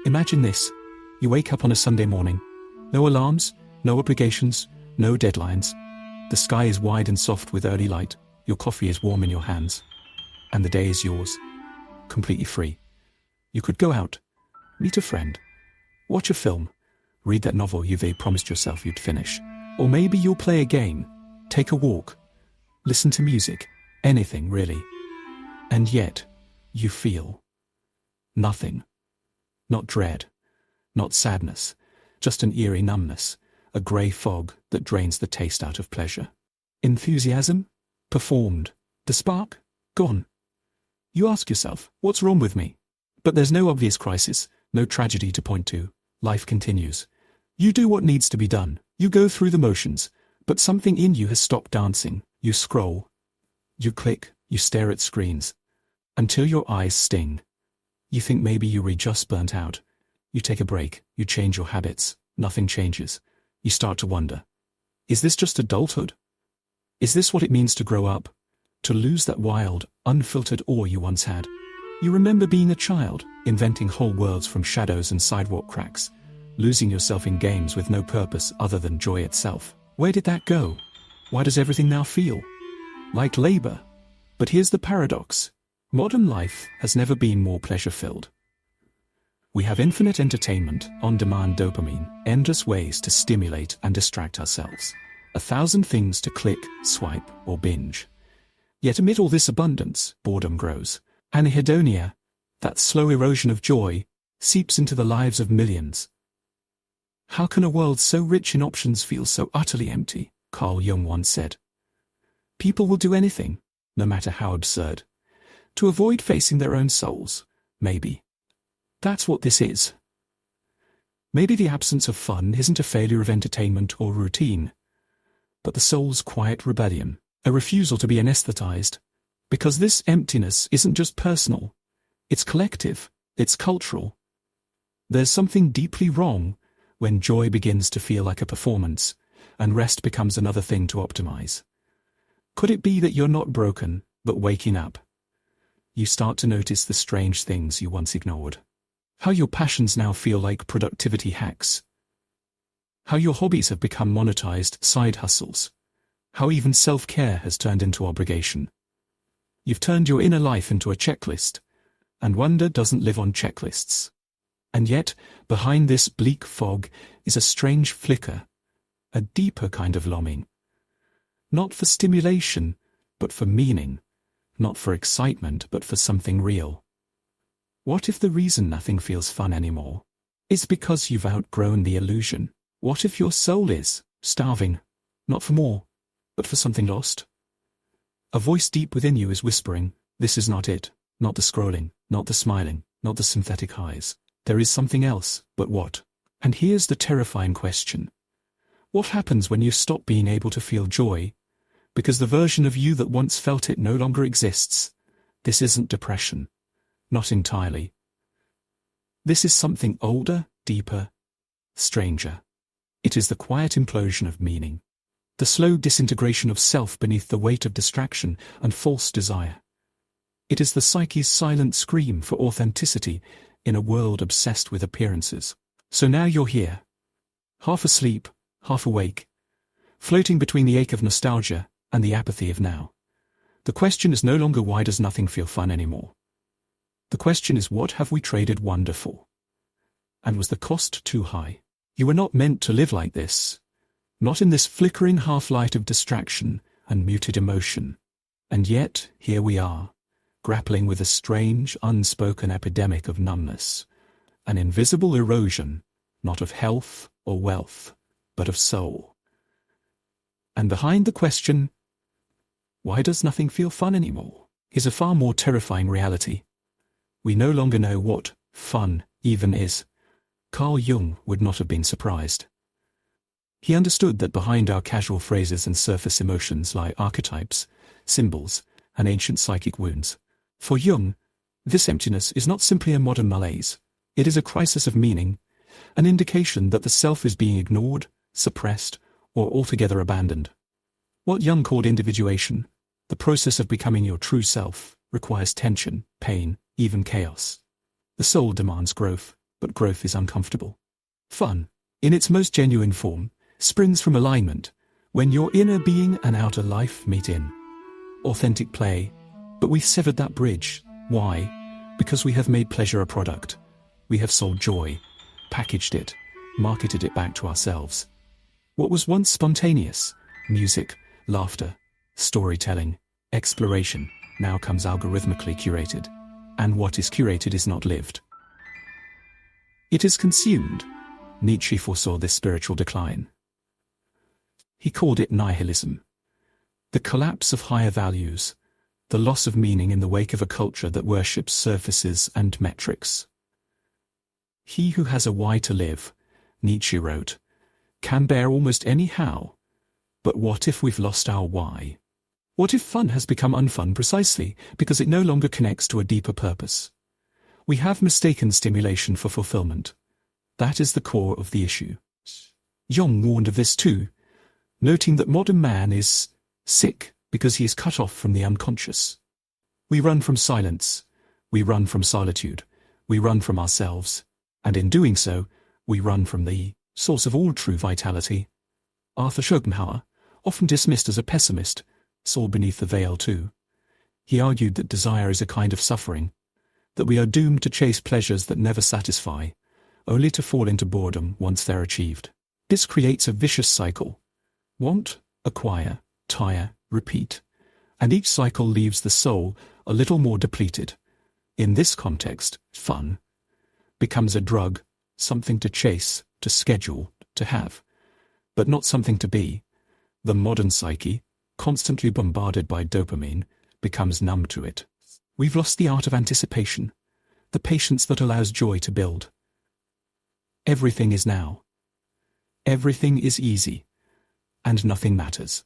Imagine this. You wake up on a Sunday morning. No alarms, no obligations, no deadlines. The sky is wide and soft with early light. Your coffee is warm in your hands. And the day is yours. Completely free. You could go out, meet a friend, watch a film, read that novel you've promised yourself you'd finish. Or maybe you'll play a game, take a walk, listen to music, anything really. And yet, you feel nothing. Not dread, not sadness, just an eerie numbness, a grey fog that drains the taste out of pleasure. Enthusiasm? Performed. The spark? Gone. You ask yourself, what's wrong with me? But there's no obvious crisis, no tragedy to point to. Life continues. You do what needs to be done. You go through the motions, but something in you has stopped dancing. You scroll. You click. You stare at screens. Until your eyes sting. You think maybe you were just burnt out. You take a break. You change your habits. Nothing changes. You start to wonder. Is this just adulthood? Is this what it means to grow up? To lose that wild, unfiltered awe you once had? You remember being a child, inventing whole worlds from shadows and sidewalk cracks, losing yourself in games with no purpose other than joy itself. Where did that go? Why does everything now feel like labor? But here's the paradox. Modern life has never been more pleasure-filled. We have infinite entertainment, on-demand dopamine, endless ways to stimulate and distract ourselves. 1,000 things to click, swipe, or binge. Yet amid all this abundance, boredom grows. Anhedonia, that slow erosion of joy, seeps into the lives of millions. How can a world so rich in options feel so utterly empty? Carl Jung once said. People will do anything, no matter how absurd, to avoid facing their own souls, maybe. That's what this is. Maybe the absence of fun isn't a failure of entertainment or routine, but the soul's quiet rebellion, a refusal to be anesthetized. Because this emptiness isn't just personal, it's collective, it's cultural. There's something deeply wrong when joy begins to feel like a performance, and rest becomes another thing to optimize. Could it be that you're not broken, but waking up? You start to notice the strange things you once ignored. How your passions now feel like productivity hacks. How your hobbies have become monetized side hustles. How even self-care has turned into obligation. You've turned your inner life into a checklist, and wonder doesn't live on checklists. And yet, behind this bleak fog is a strange flicker, a deeper kind of longing. Not for stimulation, but for meaning. Not for excitement, but for something real. What if the reason nothing feels fun anymore is because you've outgrown the illusion? What if your soul is starving, not for more, but for something lost? A voice deep within you is whispering, this is not it, not the scrolling, not the smiling, not the synthetic highs. There is something else, but what? And here's the terrifying question. What happens when you stop being able to feel joy, because the version of you that once felt it no longer exists? This isn't depression. Not entirely. This is something older, deeper, stranger. It is the quiet implosion of meaning. The slow disintegration of self beneath the weight of distraction and false desire. It is the psyche's silent scream for authenticity in a world obsessed with appearances. So now you're here, half asleep, half awake, floating between the ache of nostalgia and the apathy of now. The question is no longer why does nothing feel fun anymore? The question is what have we traded wonder for? And was the cost too high? You were not meant to live like this. Not in this flickering half-light of distraction and muted emotion. And yet, here we are, grappling with a strange, unspoken epidemic of numbness, an invisible erosion, not of health or wealth, but of soul. And behind the question, why does nothing feel fun anymore, is a far more terrifying reality. We no longer know what fun even is. Carl Jung would not have been surprised. He understood that behind our casual phrases and surface emotions lie archetypes, symbols, and ancient psychic wounds. For Jung, this emptiness is not simply a modern malaise. It is a crisis of meaning, an indication that the self is being ignored, suppressed, or altogether abandoned. What Jung called individuation, the process of becoming your true self, requires tension, pain, even chaos. The soul demands growth, but growth is uncomfortable. Fun, in its most genuine form, springs from alignment, when your inner being and outer life meet in authentic play. But we've severed that bridge. Why? Because we have made pleasure a product. We have sold joy, packaged it, marketed it back to ourselves. What was once spontaneous, music, laughter, storytelling, exploration, now comes algorithmically curated. And what is curated is not lived. It is consumed. Nietzsche foresaw this spiritual decline. He called it nihilism. The collapse of higher values, the loss of meaning in the wake of a culture that worships surfaces and metrics. He who has a why to live, Nietzsche wrote, can bear almost any how. But what if we've lost our why? What if fun has become unfun precisely because it no longer connects to a deeper purpose? We have mistaken stimulation for fulfillment. That is the core of the issue. Jung warned of this too, noting that modern man is sick because he is cut off from the unconscious. We run from silence, we run from solitude, we run from ourselves, and in doing so, we run from the source of all true vitality. Arthur Schopenhauer, often dismissed as a pessimist, saw beneath the veil too. He argued that desire is a kind of suffering, that we are doomed to chase pleasures that never satisfy, only to fall into boredom once they're achieved. This creates a vicious cycle. Want, acquire, tire, repeat, and each cycle leaves the soul a little more depleted. In this context, fun becomes a drug, something to chase, to schedule, to have, but not something to be. The modern psyche, constantly bombarded by dopamine, becomes numb to it. We've lost the art of anticipation, the patience that allows joy to build. Everything is now. Everything is easy, and nothing matters.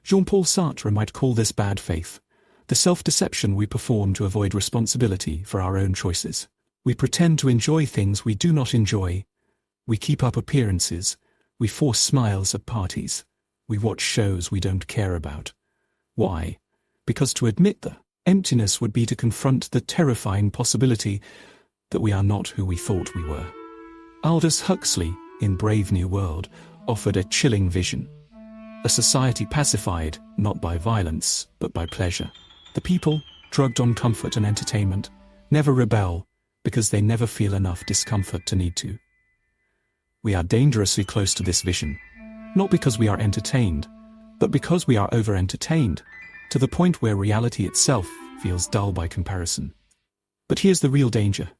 Jean-Paul Sartre might call this bad faith, the self-deception we perform to avoid responsibility for our own choices. We pretend to enjoy things we do not enjoy. We keep up appearances. We force smiles at parties. We watch shows we don't care about. Why? Because to admit the emptiness would be to confront the terrifying possibility that we are not who we thought we were. Aldous Huxley, in Brave New World, offered a chilling vision. A society pacified, not by violence, but by pleasure. The people, drugged on comfort and entertainment, never rebel, because they never feel enough discomfort to need to. We are dangerously close to this vision, not because we are entertained, but because we are over-entertained, to the point where reality itself feels dull by comparison. But here's the real danger.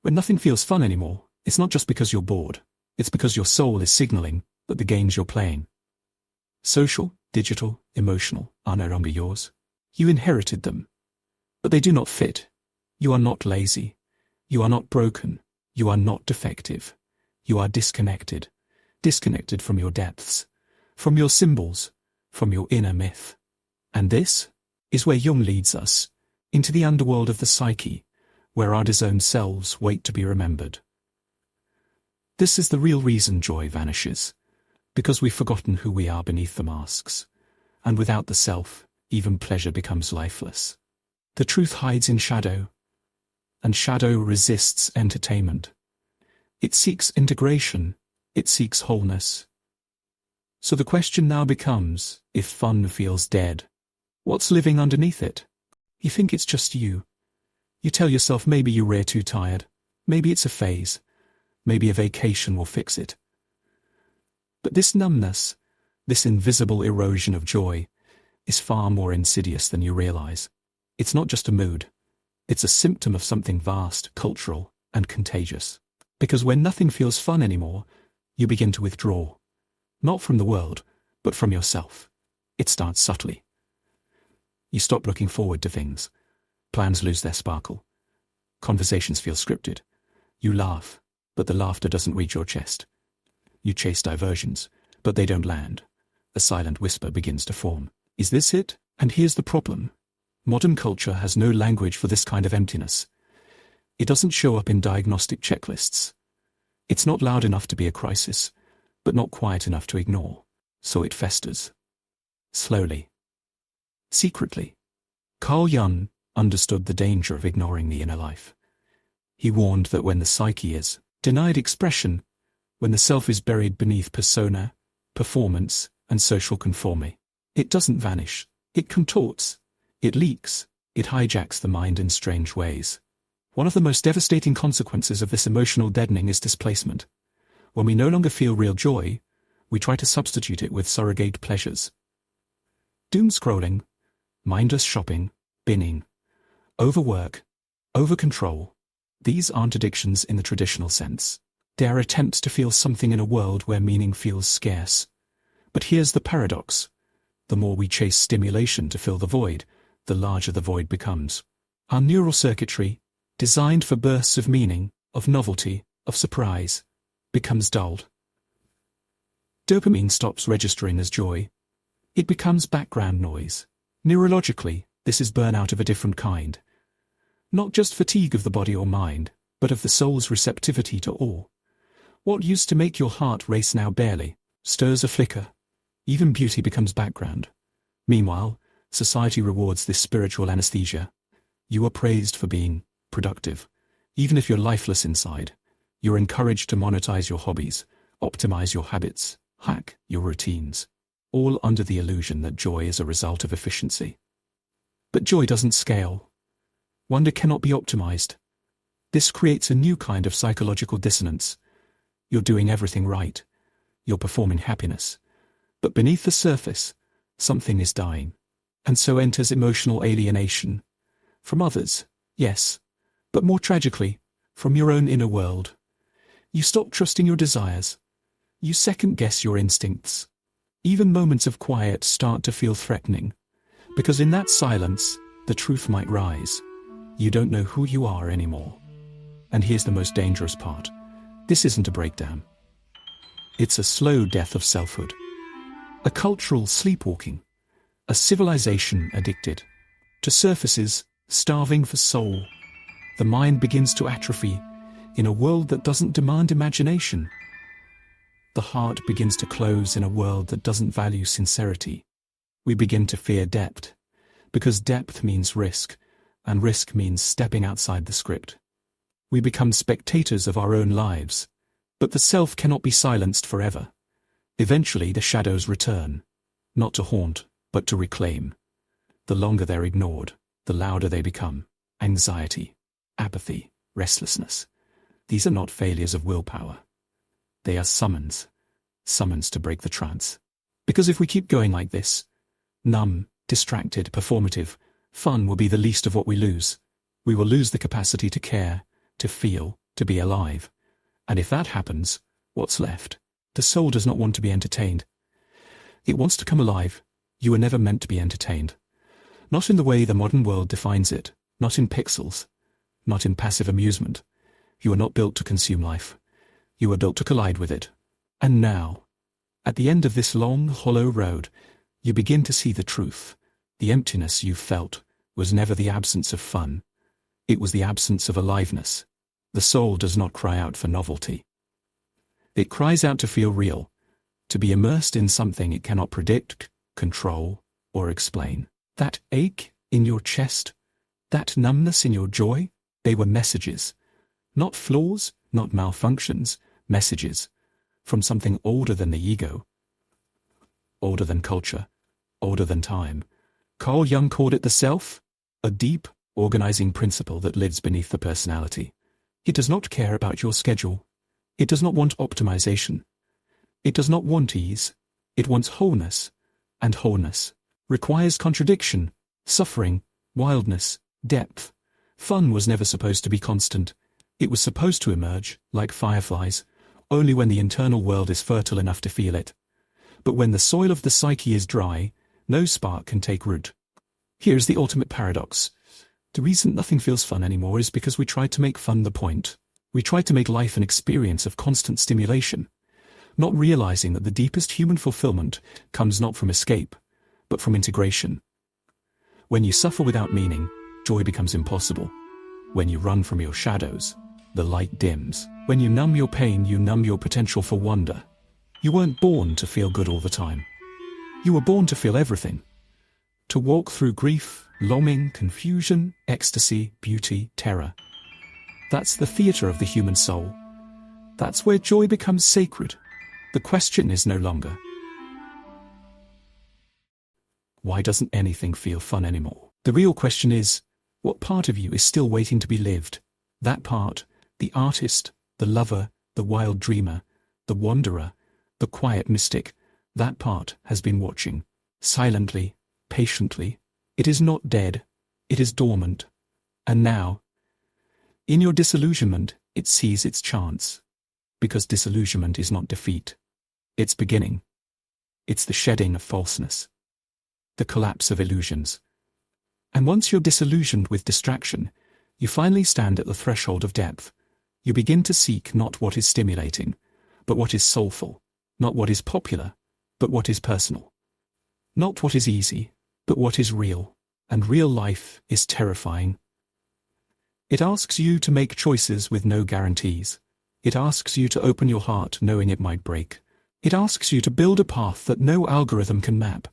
When nothing feels fun anymore, it's not just because you're bored, it's because your soul is signaling that the games you're playing, social, digital, emotional, are no longer yours. You inherited them, but they do not fit. You are not lazy. You are not broken. You are not defective. You are disconnected. Disconnected from your depths, from your symbols, from your inner myth. And this is where Jung leads us, into the underworld of the psyche, where our disowned selves wait to be remembered. This is the real reason joy vanishes, because we've forgotten who we are beneath the masks, and without the self, even pleasure becomes lifeless. The truth hides in shadow, and shadow resists entertainment. It seeks integration, it seeks wholeness. So the question now becomes, if fun feels dead, what's living underneath it? You think it's just you. You tell yourself maybe you're too tired, maybe it's a phase, maybe a vacation will fix it. But this numbness, this invisible erosion of joy, is far more insidious than you realize. It's not just a mood. It's a symptom of something vast, cultural, and contagious. Because when nothing feels fun anymore, you begin to withdraw. Not from the world, but from yourself. It starts subtly. You stop looking forward to things. Plans lose their sparkle. Conversations feel scripted. You laugh, but the laughter doesn't reach your chest. You chase diversions, but they don't land. A silent whisper begins to form. Is this it? And here's the problem. Modern culture has no language for this kind of emptiness. It doesn't show up in diagnostic checklists. It's not loud enough to be a crisis, but not quiet enough to ignore. So it festers. Slowly. Secretly. Carl Jung understood the danger of ignoring the inner life. He warned that when the psyche is denied expression, when the self is buried beneath persona, performance, and social conformity, it doesn't vanish. It contorts. It leaks. It hijacks the mind in strange ways. One of the most devastating consequences of this emotional deadening is displacement. When we no longer feel real joy, we try to substitute it with surrogate pleasures. Doom scrolling, mindless shopping, binning, overwork, over-control. These aren't addictions in the traditional sense. They are attempts to feel something in a world where meaning feels scarce. But here's the paradox. The more we chase stimulation to fill the void, the larger the void becomes. Our neural circuitry, designed for bursts of meaning, of novelty, of surprise, becomes dulled. Dopamine stops registering as joy. It becomes background noise. Neurologically, this is burnout of a different kind. Not just fatigue of the body or mind, but of the soul's receptivity to awe. What used to make your heart race now barely stirs a flicker. Even beauty becomes background. Meanwhile, society rewards this spiritual anesthesia. You are praised for being productive. Even if you're lifeless inside, you're encouraged to monetize your hobbies, optimize your habits, hack your routines, all under the illusion that joy is a result of efficiency. But joy doesn't scale. Wonder cannot be optimized. This creates a new kind of psychological dissonance. You're doing everything right. You're performing happiness. But beneath the surface, something is dying. And so enters emotional alienation. From others, yes, but more tragically, from your own inner world. You stop trusting your desires. You second-guess your instincts. Even moments of quiet start to feel threatening, because in that silence, the truth might rise. You don't know who you are anymore. And here's the most dangerous part. This isn't a breakdown. It's a slow death of selfhood. A cultural sleepwalking. A civilization addicted to surfaces, starving for soul. The mind begins to atrophy in a world that doesn't demand imagination. The heart begins to close in a world that doesn't value sincerity. We begin to fear depth, because depth means risk, and risk means stepping outside the script. We become spectators of our own lives, but the self cannot be silenced forever. Eventually the shadows return, not to haunt, but to reclaim. The longer they're ignored, the louder they become. Anxiety, apathy, restlessness. These are not failures of willpower. They are summons to break the trance. Because if we keep going like this, numb, distracted, performative, fun will be the least of what we lose. We will lose the capacity to care, to feel, to be alive. And if that happens, what's left? The soul does not want to be entertained. It wants to come alive. You were never meant to be entertained. Not in the way the modern world defines it, not in pixels, not in passive amusement. You are not built to consume life. You are built to collide with it. And now, at the end of this long, hollow road, you begin to see the truth. The emptiness you felt was never the absence of fun. It was the absence of aliveness. The soul does not cry out for novelty. It cries out to feel real, to be immersed in something it cannot predict, control, or explain. That ache in your chest, that numbness in your joy, they were messages. Not flaws, not malfunctions, messages. From something older than the ego. Older than culture. Older than time. Carl Jung called it the self, a deep, organizing principle that lives beneath the personality. It does not care about your schedule. It does not want optimization. It does not want ease. It wants wholeness. And wholeness requires contradiction, suffering, wildness, depth. Fun was never supposed to be constant. It was supposed to emerge, like fireflies, only when the internal world is fertile enough to feel it. But when the soil of the psyche is dry, no spark can take root. Here's the ultimate paradox. The reason nothing feels fun anymore is because we tried to make fun the point. We tried to make life an experience of constant stimulation, not realizing that the deepest human fulfillment comes not from escape, but from integration. When you suffer without meaning, joy becomes impossible. When you run from your shadows, the light dims. When you numb your pain, you numb your potential for wonder. You weren't born to feel good all the time. You were born to feel everything. To walk through grief, longing, confusion, ecstasy, beauty, terror. That's the theater of the human soul. That's where joy becomes sacred. The question is no longer, why doesn't anything feel fun anymore? The real question is, what part of you is still waiting to be lived? That part, the artist, the lover, the wild dreamer, the wanderer, the quiet mystic, that part has been watching, silently, patiently. It is not dead, it is dormant. And now, in your disillusionment, it sees its chance. Because disillusionment is not defeat. It's beginning. It's the shedding of falseness. The collapse of illusions. And once you're disillusioned with distraction, you finally stand at the threshold of depth. You begin to seek not what is stimulating, but what is soulful, not what is popular, but what is personal. Not what is easy, but what is real. And real life is terrifying. It asks you to make choices with no guarantees. It asks you to open your heart knowing it might break. It asks you to build a path that no algorithm can map.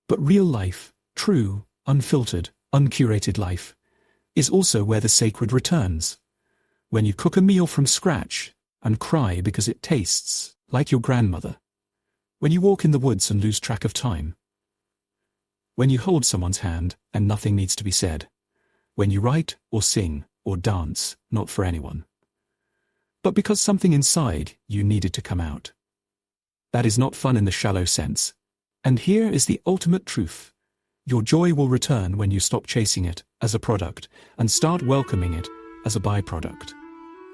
But real life, true, unfiltered, uncurated life, is also where the sacred returns. When you cook a meal from scratch and cry because it tastes like your grandmother. When you walk in the woods and lose track of time. When you hold someone's hand and nothing needs to be said. When you write or sing or dance, not for anyone, but because something inside you needed to come out. That is not fun in the shallow sense. And here is the ultimate truth. Your joy will return when you stop chasing it as a product and start welcoming it as a byproduct.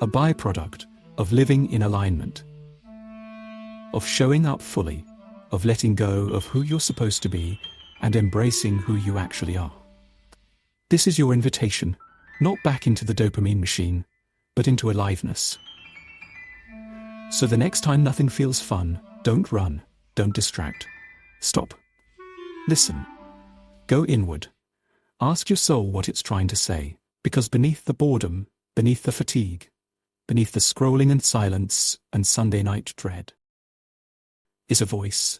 A byproduct of living in alignment. Of showing up fully. Of letting go of who you're supposed to be and embracing who you actually are. This is your invitation, not back into the dopamine machine, but into aliveness. So the next time nothing feels fun, don't run, don't distract. Stop. Listen. Go inward. Ask your soul what it's trying to say, because beneath the boredom, beneath the fatigue, beneath the scrolling and silence and Sunday night dread, is a voice.